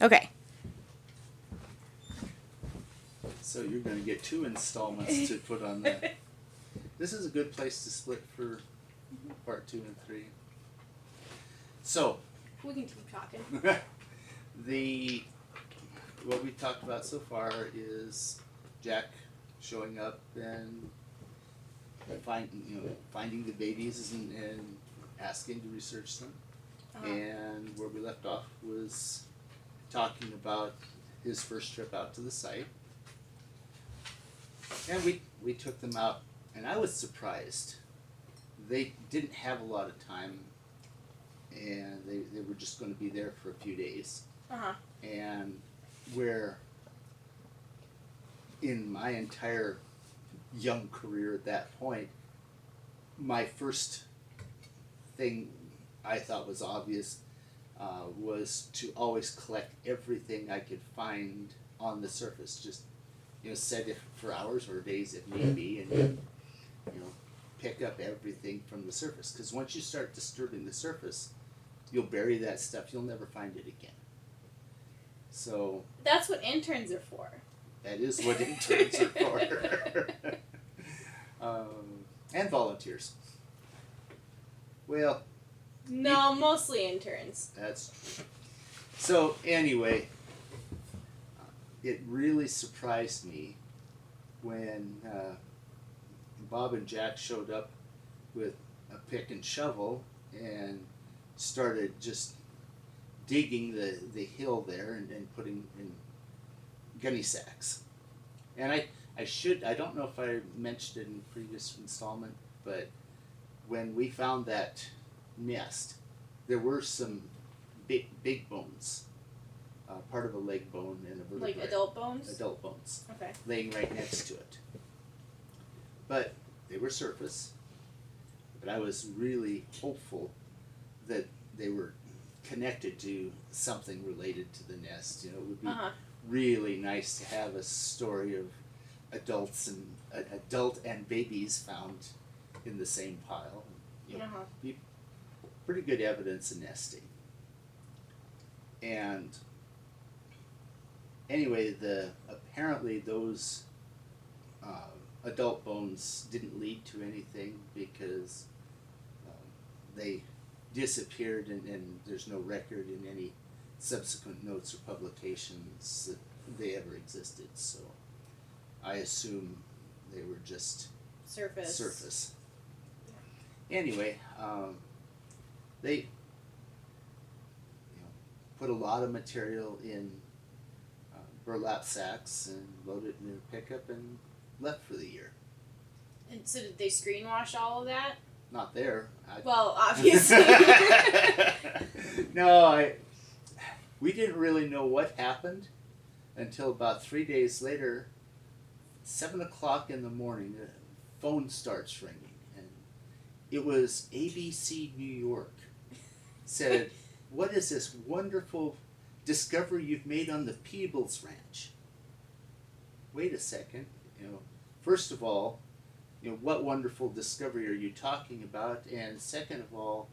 Okay. So you're going to get 2 installments to put on that. This is a good place to split for part 2 and 3. So We can keep talking. what we talked about so far is Jack showing up and finding the babies and asking to research them. Uh-huh. And where we left off was talking about his first trip out to the site. And we took them out, and I was surprised. They didn't have a lot of time, and they were just going to be there for a few days. Uh-huh. And where in my entire young career at that point, my first thing I thought was obvious was to always collect everything I could find on the surface. Just set it for hours or days if need be, and pick up everything from the surface. Because once you start disturbing the surface, you'll bury that stuff. You'll never find it again. So that's what interns are for. That is what interns are for. And volunteers. Well. No, mostly interns. That's true. So anyway, it really surprised me when Bob and Jack showed up with a pick and shovel and started just digging the hill there and putting in gunny sacks. And I don't know if I mentioned it in the previous installment, but when we found that nest, there were some big bones, part of a leg bone and a vertebrae. Like adult bones? Adult bones. Okay. Laying right next to it. But they were surface. But I was really hopeful that they were connected to something related to the nest. It would be really nice to have a story of adult and babies found in the same pile. Be pretty good evidence of nesting. And anyway, apparently those adult bones didn't lead to anything because they disappeared and there's no record in any subsequent notes or publications that they ever existed. So I assume they were just surface. Anyway, they put a lot of material in burlap sacks and loaded it in their pickup and left for the year. And so did they screen wash all of that? Not there. Well, obviously. No, we didn't really know what happened until about 3 days later, 7 o'clock in the morning, the phone starts ringing. And it was ABC New York. Said, "What is this wonderful discovery you've made on the Peebles Ranch?" Wait a second. First of all, what wonderful discovery are you talking about? And second of all,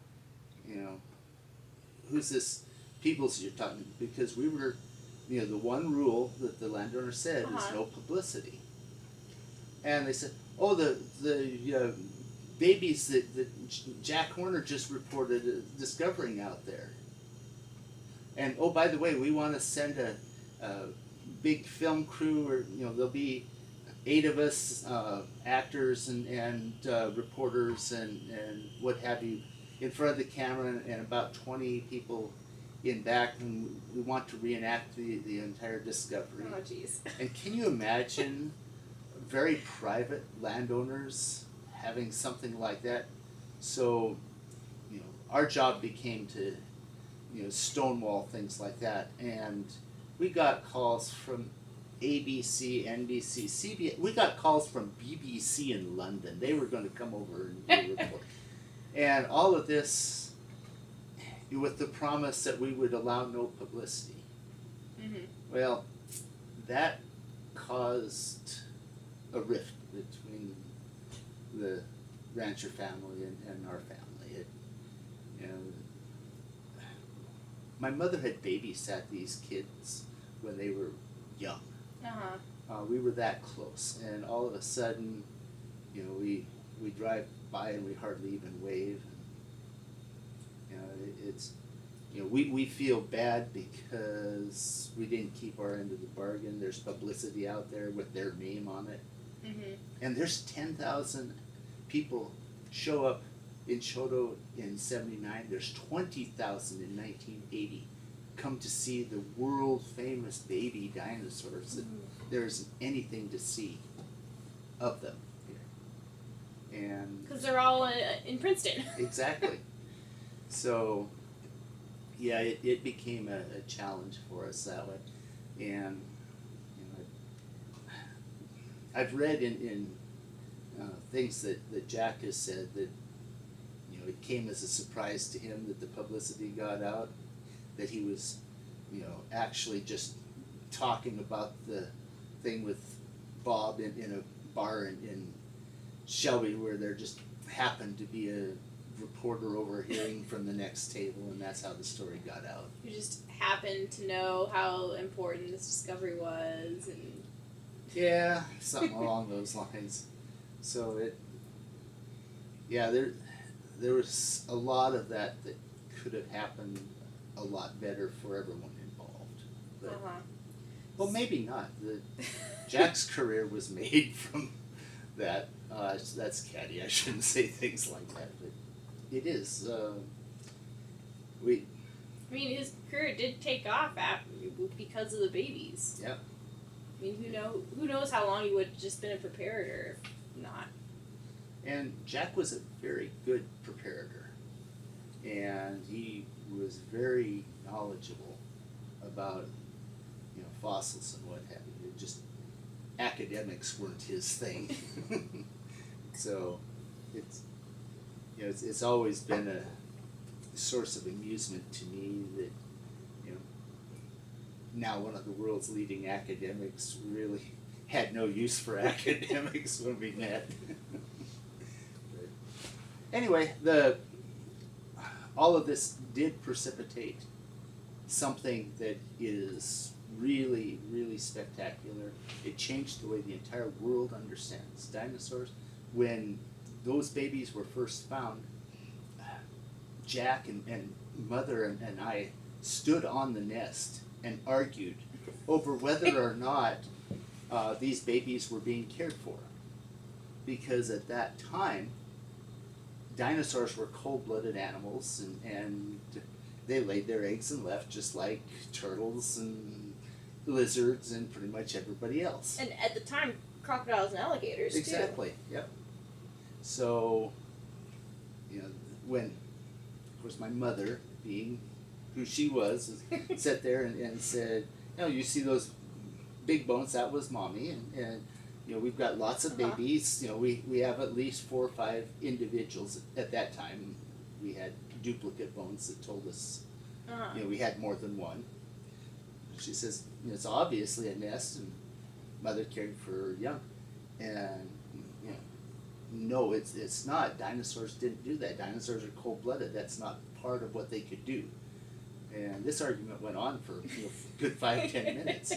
who's this Peebles you're talking about? Because we were, the one rule that the landowner said is no publicity. And they said, oh, the babies that Jack Horner just reported discovering out there. And oh, by the way, we want to send a big film crew, or there'll be 8 of us, actors and reporters and what have you, in front of the camera, and about 20 people in back, and we want to reenact the entire discovery. Oh, jeez. And can you imagine very private landowners having something like that? So, our job became to, stonewall things like that, and we got calls from ABC, NBC, CBS. We got calls from BBC in London. They were going to come over and do a report. And all of this with the promise that we would allow no publicity. Mm-hmm. Well, that caused a rift between the rancher family and our family. my mother had babysat these kids when they were young. We were that close, and all of a sudden, you know, we drive by and we hardly even wave. And, you know, it's, you know, we feel bad because we didn't keep our end of the bargain. There's publicity out there with their name on it, and there's 10,000 people show up in Choto in '79. There's 20,000 in 1980 come to see the world famous baby dinosaurs. There isn't anything to see of them here, and because they're all in Princeton. exactly. So yeah, it became a challenge for us that way, and you know, I've read in things that Jack has said that, you know, it came as a surprise to him that the publicity got out, that he was, you know, actually just talking about the thing with Bob in a bar in Shelby, where there just happened to be a reporter overhearing from the next table, and that's how the story got out. You just happened to know how important this discovery was, and yeah, something along those lines. So there was a lot of that could have happened a lot better for everyone involved. But, well, maybe not. Jack's career was made from that. That's catty. I shouldn't say things like that, but it is. I mean, his career did take off because of the babies. Yep. I mean, who knows how long he would have just been a preparator if not. And Jack was a very good preparator, and he was very knowledgeable about, you know, fossils and what have you. It just academics weren't his thing. So it's, you know, it's always been a source of amusement to me that, you know, now one of the world's leading academics really had no use for academics when we met. But anyway, all of this did precipitate something that is really, really spectacular. It changed the way the entire world understands dinosaurs. When those babies were first found, Jack and Mother and I stood on the nest and argued over whether or not these babies were being cared for. Because at that time, dinosaurs were cold-blooded animals, and they laid their eggs and left just like turtles and lizards and pretty much everybody else. And at the time, crocodiles and alligators, exactly. too. Yep. So, you know, when, of course, my mother, being who she was, sat there and said, you know, you see those big bones, that was Mommy, and you know, we've got lots of babies. You know, we have at least 4 or 5 individuals at that time. We had duplicate bones that told us, you know, we had more than one. She says, you know, it's obviously a nest, and Mother cared for her young. And, you know, no, it's not. Dinosaurs didn't do that. Dinosaurs are cold-blooded. That's not part of what they could do. And this argument went on for, you know, a good 5-10 minutes.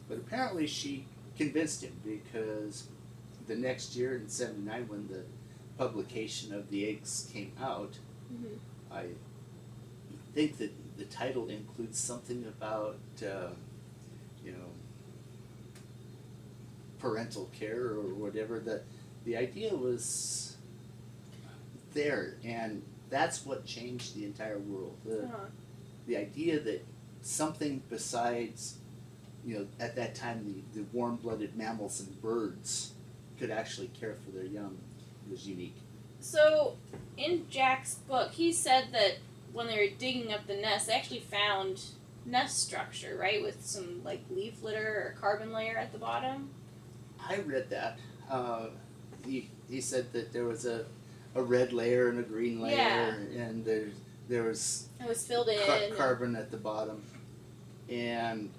But apparently she convinced him, because the next year in '79, when the publication of the eggs came out, I think that the title includes something about, you know, parental care or whatever. The idea was there, and that's what changed the entire world. The idea that something besides, you know, at that time the warm-blooded mammals and birds could actually care for their young was unique. So, in Jack's book, he said that when they were digging up the nest, they actually found nest structure, right, with some like leaf litter or carbon layer at the bottom. I read that. He said that there was a red layer and a green layer, and there was it was filled in carbon at the bottom, and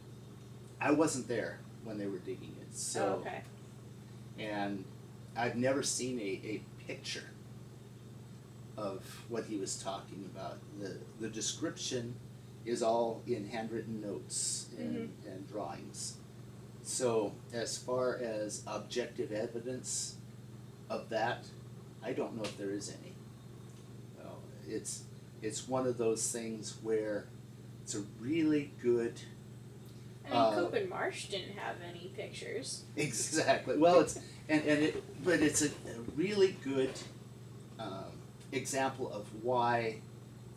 I wasn't there when they were digging it, so okay. And I've never seen a picture of what he was talking about. The description is all in handwritten notes and drawings. So as far as objective evidence of that, I don't know if there is any. It's one of those things where it's a really good. I mean, Cope and Marsh didn't have any pictures. Exactly. Well, but it's a really good example of why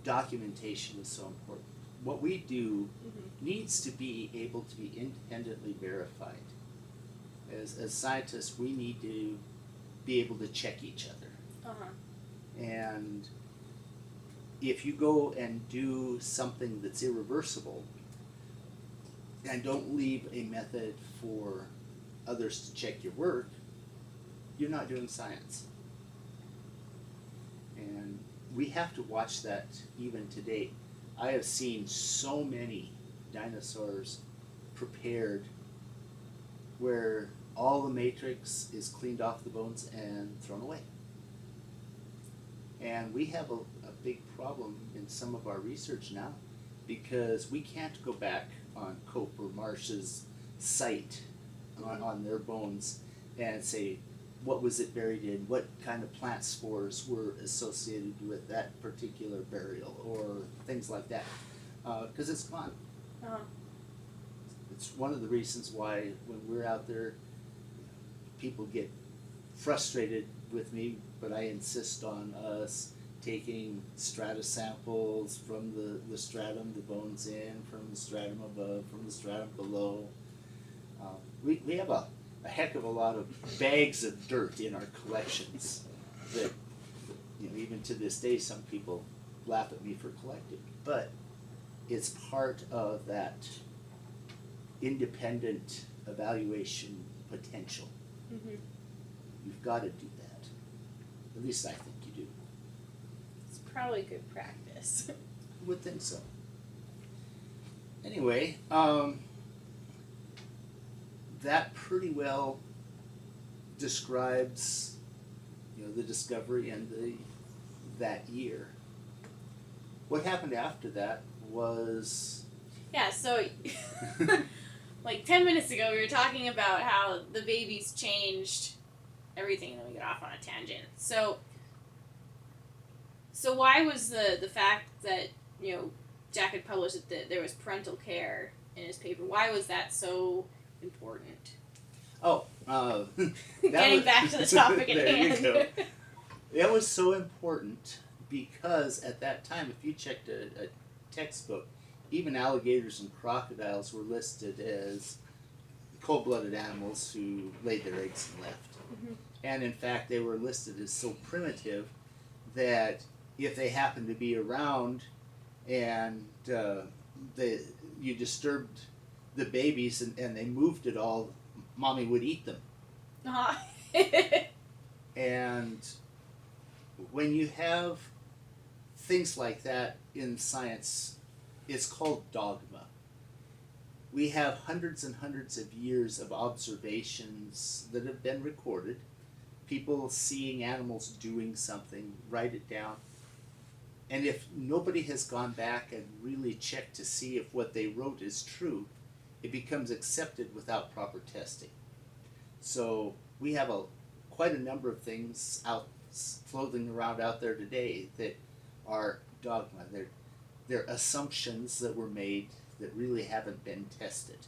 documentation is so important. What we do needs to be able to be independently verified. As scientists, we need to be able to check each other. And if you go and do something that's irreversible and don't leave a method for others to check your work, you're not doing science. And we have to watch that even today. I have seen so many dinosaurs prepared where all the matrix is cleaned off the bones and thrown away. And we have a big problem in some of our research now because we can't go back on Cope or Marsh's site on their bones and say, what was it buried in? What kind of plant spores were associated with that particular burial or things like that? Because it's gone. It's one of the reasons why when we're out there, people get frustrated with me, but I insist on us taking strata samples from the stratum, the bones in, from the stratum above, from the stratum below. We have a heck of a lot of bags of dirt in our collections that, even to this day, some people laugh at me for collecting. But it's part of that independent evaluation potential. You've got to do that. At least I think you do. It's probably good practice. I would think so. Anyway, that pretty well describes, the discovery and that year. What happened after that was... Yeah, so like 10 minutes ago we were talking about how the babies changed everything, and then we get off on a tangent. So why was the fact that, Jack had published that there was parental care in his paper, why was that so important? Getting back to the topic at hand. You go. It was so important because at that time, if you checked a textbook, even alligators and crocodiles were listed as cold-blooded animals who laid their eggs and left. And in fact, they were listed as so primitive that if they happened to be around and you disturbed the babies and they moved at all, Mommy would eat them. And when you have things like that in science, it's called dogma. We have hundreds and hundreds of years of observations that have been recorded. People seeing animals doing something, write it down. And if nobody has gone back and really checked to see if what they wrote is true, it becomes accepted without proper testing. So we have quite a number of things floating around out there today that are dogma. They're assumptions that were made that really haven't been tested.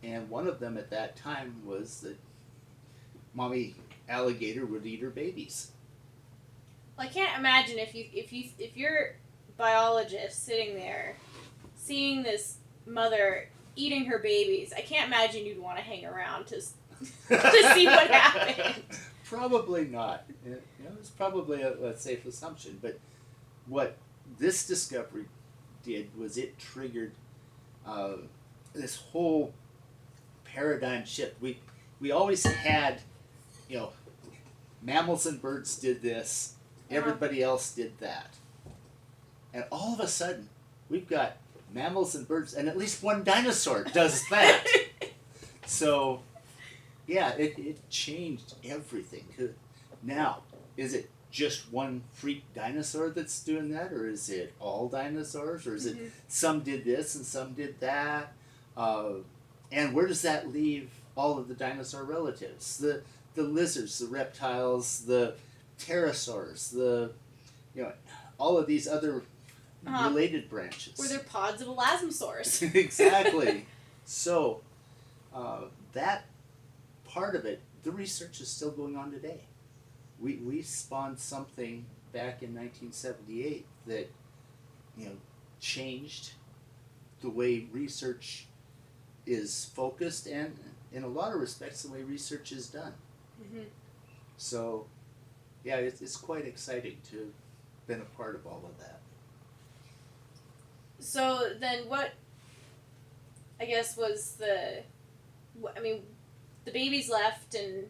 And one of them at that time was that Mommy alligator would eat her babies. Well, I can't imagine if you're a biologist sitting there seeing this mother eating her babies. I can't imagine you'd want to hang around to see what happened. Probably not. It's probably a safe assumption. But what this discovery did was it triggered this whole paradigm shift. We always had, mammals and birds did this. Everybody else did that. And all of a sudden, we've got mammals and birds, and at least one dinosaur does that. So, yeah, it changed everything. Now, is it just one freak dinosaur that's doing that, or is it all dinosaurs, or is it Mm-hmm. some did this and some did that? And where does that leave all of the dinosaur relatives? The lizards, the reptiles, the pterosaurs, all of these other related branches. Were there pods of elasmosaurs? Exactly. So that part of it, the research is still going on today. We spawned something back in 1978 that changed the way research is focused, and in a lot of respects the way research is done. Mm-hmm. So yeah, it's quite exciting to have been a part of all of that. So then what, I guess, was the babies left, and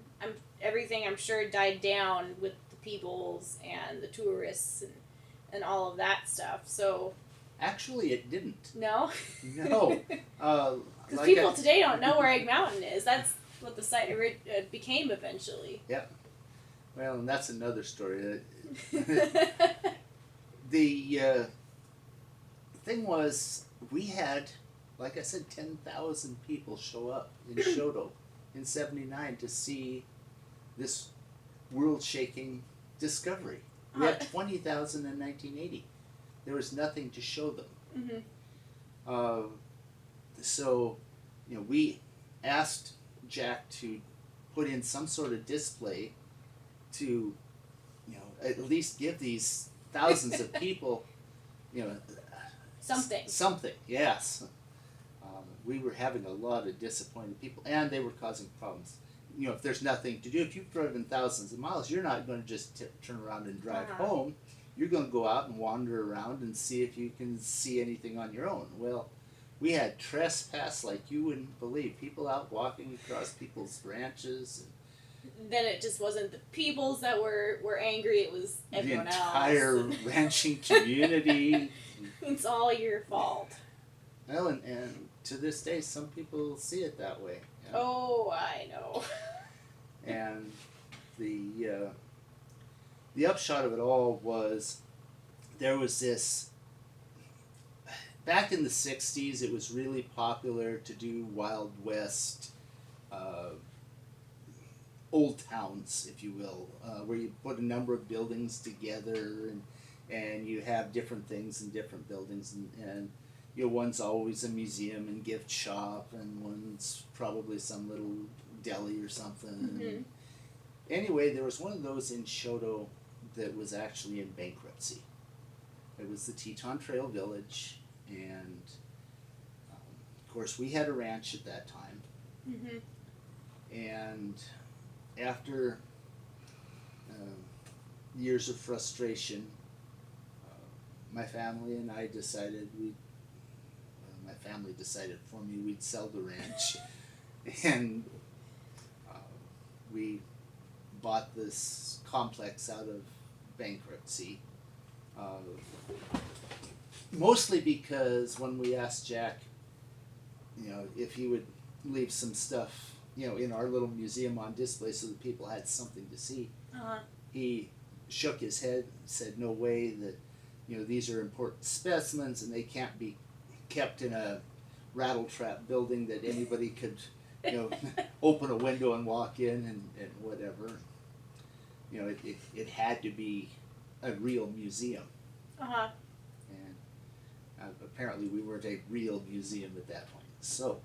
everything I'm sure died down with the peoples and the tourists and all of that stuff. So Actually, it didn't. no? No. Because people today don't know where Egg Mountain is. That's what the site became eventually. Yeah. Well, and that's another story. The thing was, we had, like I said, 10,000 people show up in Shoto in '79 to see this world-shaking discovery. We had 20,000 in 1980. There was nothing to show them. Mm-hmm. So, we asked Jack to put in some sort of display to, at least give these thousands of people, Something. Something, yes. We were having a lot of disappointed people, and they were causing problems. If there's nothing to do, if you've driven thousands of miles, you're not going to just turn around and drive home. You're going to go out and wander around and see if you can see anything on your own. Well, we had trespass like you wouldn't believe. People out walking across people's ranches. Then it just wasn't the peoples that were angry, it was everyone else. The entire ranching community. It's all your fault. Well, and to this day, some people see it that way. Oh, I know. And the upshot of it all was, there was this, back in the 60s, it was really popular to do Wild West, old towns, if you will, where you put a number of buildings together, and you have different things in different buildings, and one's always a museum and gift shop, and one's probably some little deli or something. Mm-hmm. Anyway, there was one of those in Shoto that was actually in bankruptcy. It was the Teton Trail Village, and of course we had a ranch at that time. Mm-hmm. And after years of frustration, my family and I decided my family decided for me we'd sell the ranch, and we bought this complex out of bankruptcy. Mostly because when we asked Jack, if he would leave some stuff, in our little museum on display so that people had something to see, he shook his head and said, no way, that these are important specimens and they can't be kept in a rattle trap building that anybody could open a window and walk in and whatever. It had to be a real museum. And apparently we weren't a real museum at that point. So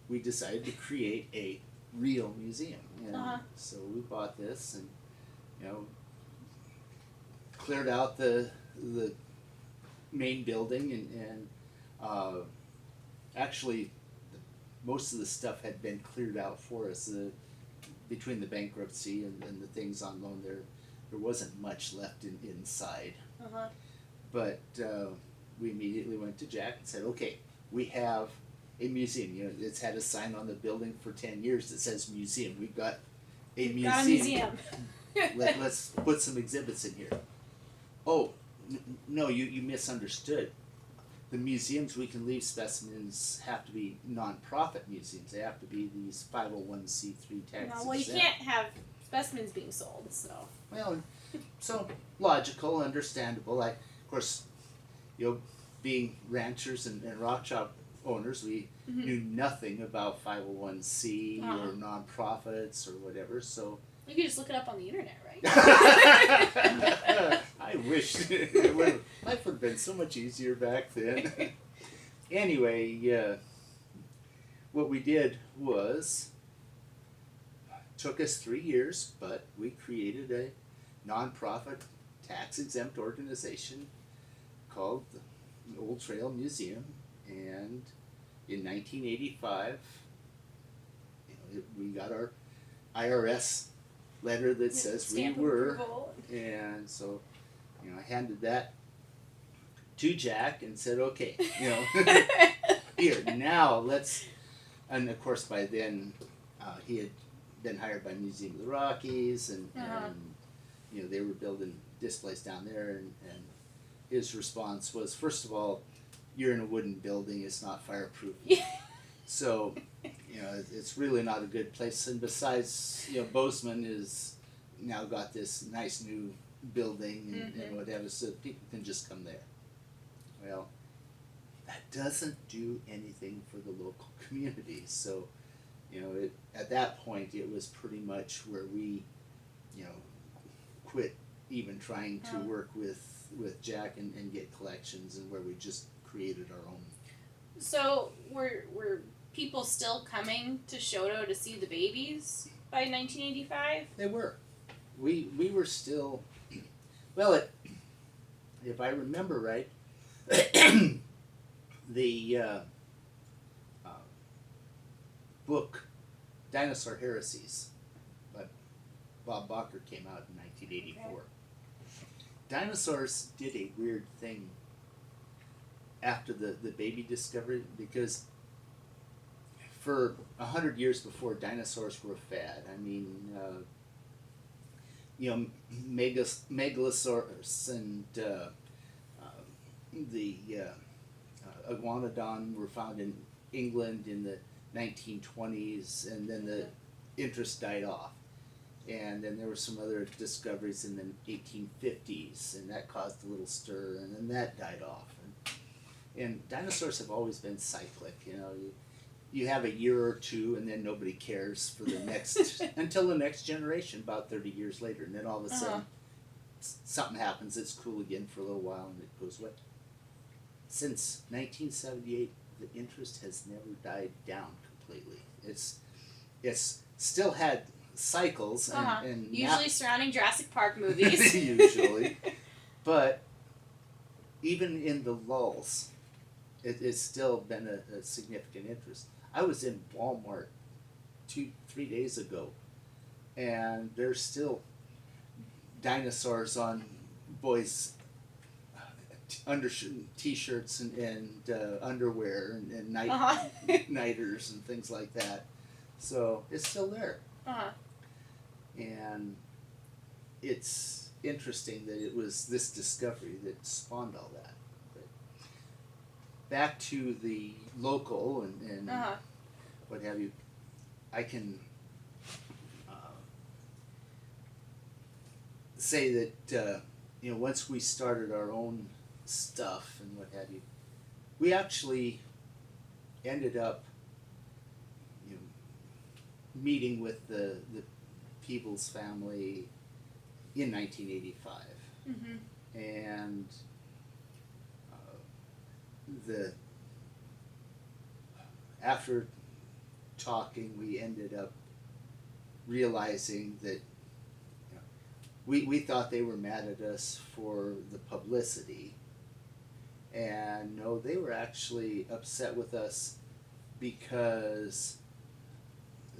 we decided to create a real museum. And so we bought this and, cleared out the main building, and actually most of the stuff had been cleared out for us. Between the bankruptcy and the things on loan, there wasn't much left inside. But we immediately went to Jack and said, okay, we have a museum. It's had a sign on the building for 10 years that says museum. We've got a museum. Got a museum. Let's put some exhibits in here. Oh, no, you misunderstood. The museums we can leave specimens have to be non-profit museums. They have to be these 501c3 tax exempt. Well, you can't have specimens being sold, so. Well, So logical, understandable. Of course, being ranchers and rock shop owners, we knew nothing about 501c or nonprofits or whatever. So you could just look it up on the internet, right? I wish life would have been so much easier back then. Anyway, what we did was, took us 3 years, but we created a nonprofit, tax-exempt organization called the Old Trail Museum, and in 1985, we got our IRS letter that says Stamp we were, approval. and so, I handed that to Jack and said, okay, here, now let's, and of course by then, he had been hired by Museum of the Rockies, and they were building displays down there, and his response was, first of all, you're in a wooden building, it's not fireproof. So, it's really not a good place. And besides, Bozeman is now got this nice new building and whatever, so people can just come there. Well, that doesn't do anything for the local community. So, at that point, it was pretty much where we, quit even trying to work with Jack and get collections, and where we just created our own. So were people still coming to Shoto to see the babies by 1985? They were. We were still, well, if I remember right, the book Dinosaur Heresies by Bob Bacher came out in 1984. Okay. Dinosaurs did a weird thing after the baby discovery, because for 100 years before, dinosaurs were a fad. I mean, Megalosaurus and the iguanodon were found in England in the 1920s, and then the interest died off. And then there were some other discoveries in the 1850s, and that caused a little stir, and then that died off. And dinosaurs have always been cyclic. You have a year or two, and then nobody cares for the next until the next generation, about 30 years later, and then all of a sudden something happens. It's cool again for a little while, and it goes away. Since 1978, the interest has never died down completely. It's still had cycles, and usually surrounding Jurassic Park movies. Usually, but even in the lulls, it's still been a significant interest. I was in Walmart 2-3 days ago, and there's still dinosaurs on boys' t-shirts and underwear and nighters and things like that. So it's still there. And it's interesting that it was this discovery that spawned all that. But back to the local and what have you, I can say that once we started our own stuff and what have you, we actually ended up meeting with the Peebles family in 1985, and after talking, we ended up realizing that we thought they were mad at us for the publicity, and no, they were actually upset with us because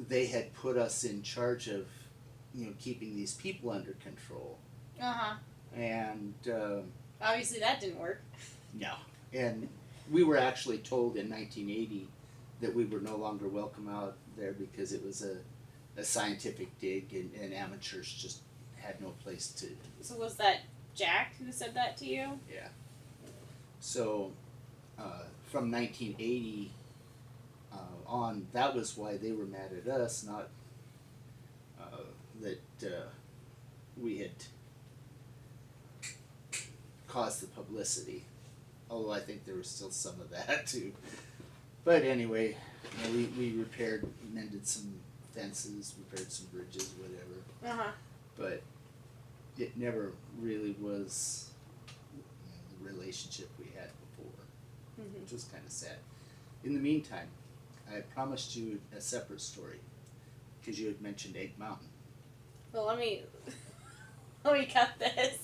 they had put us in charge of keeping these people under control. And obviously that didn't work. No. And we were actually told in 1980 that we were no longer welcome out there because it was a scientific dig, and amateurs just had no place to. So was that Jack who said that to you? Yeah. So from 1980 on, that was why they were mad at us, not that we had caused the publicity. Although I think there was still some of that too. But anyway, we repaired, mended some fences, repaired some bridges, whatever. But it never really was the relationship we had before, which was kind of sad. In the meantime, I promised you a separate story because you had mentioned Egg Mountain. Well, let me cut this.